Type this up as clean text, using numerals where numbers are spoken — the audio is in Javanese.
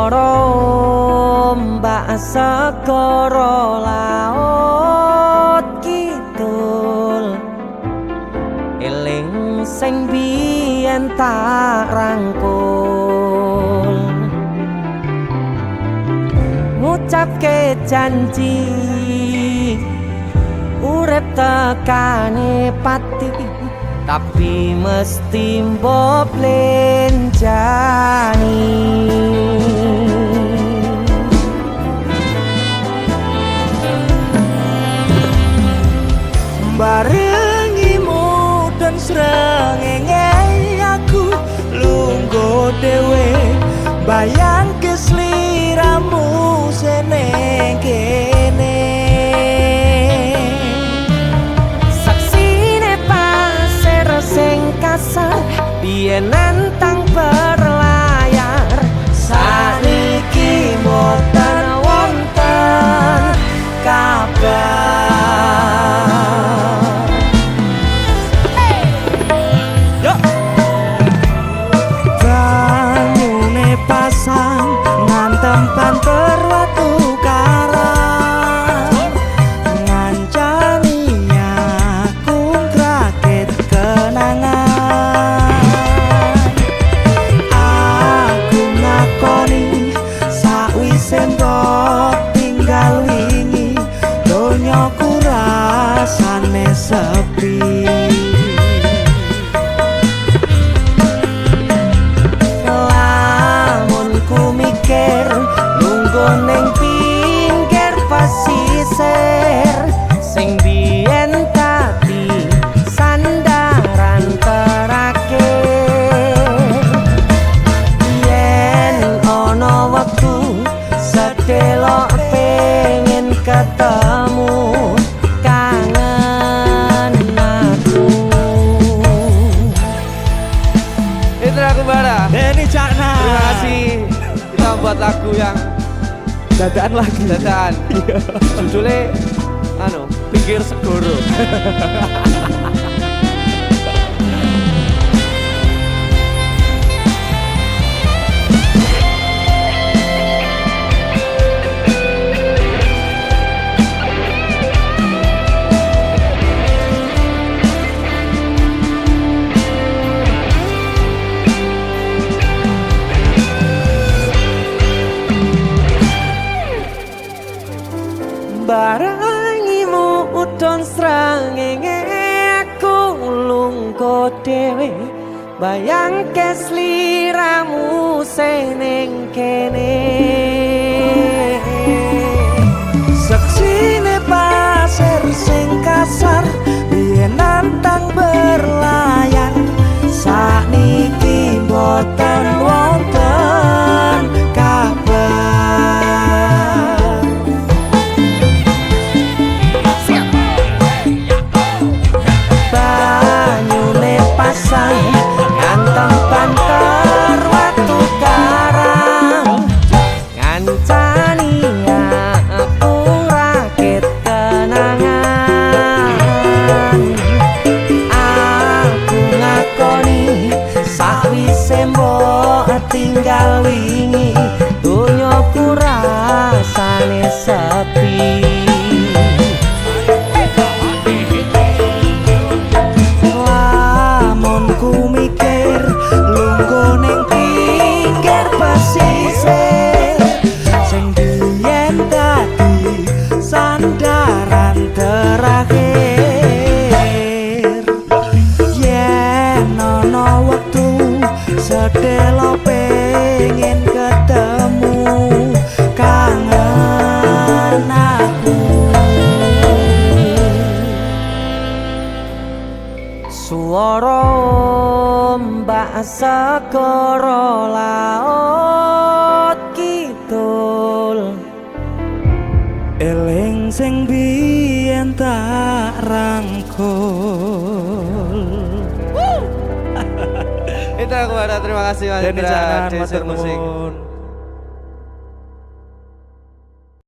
Suara ombak segara laut kidul, eling sing biyen tak rangkul, ngucapke janji urip tekane pati, tapi mesti mbok lenjani. Barengimu dan srengenge aku lungguh dhewe, bayangke sliramu seneng kene. Saksine pasir sing kasar biyen nantang berlayar, saniki mboten wonten kabar. Ngantem watu karang, ngancani aku ngrakit kenangan. Aku ngakoni sakwise mbok tinggal wingi, donyaku rasane sepi. Neng pinggir pasisir sing biyen tadi sandaran terakhir. Yen ana wektu sedelok pengen ketemu, kangen aku. Itu aku Bara. Ini Cakna. Terima kasih kita buat lagu yang dadaan lagi. Dadaan. Judulnya Pinggir Segoro. Barangimu udon srengenge aku lungguh dhewe, bayangke sliramu seneng kene. Saksine pasir sing kasar biyen nantang berlayar, sakniki mboten wonten kabar. Ngantem banter watu karang, ngancani aku rakit kenangan. Aku ngakoni sakwise mbok tinggal wingi, donyaku rasane sepi. Sandaran terakhir, yen ana wektu sedelo pengen ketemu, kangen aku. Suara ombak segara laut kidul, eling sing biyen tak rangkul. Itu aku ada, terima kasih Mas Indra. Musik.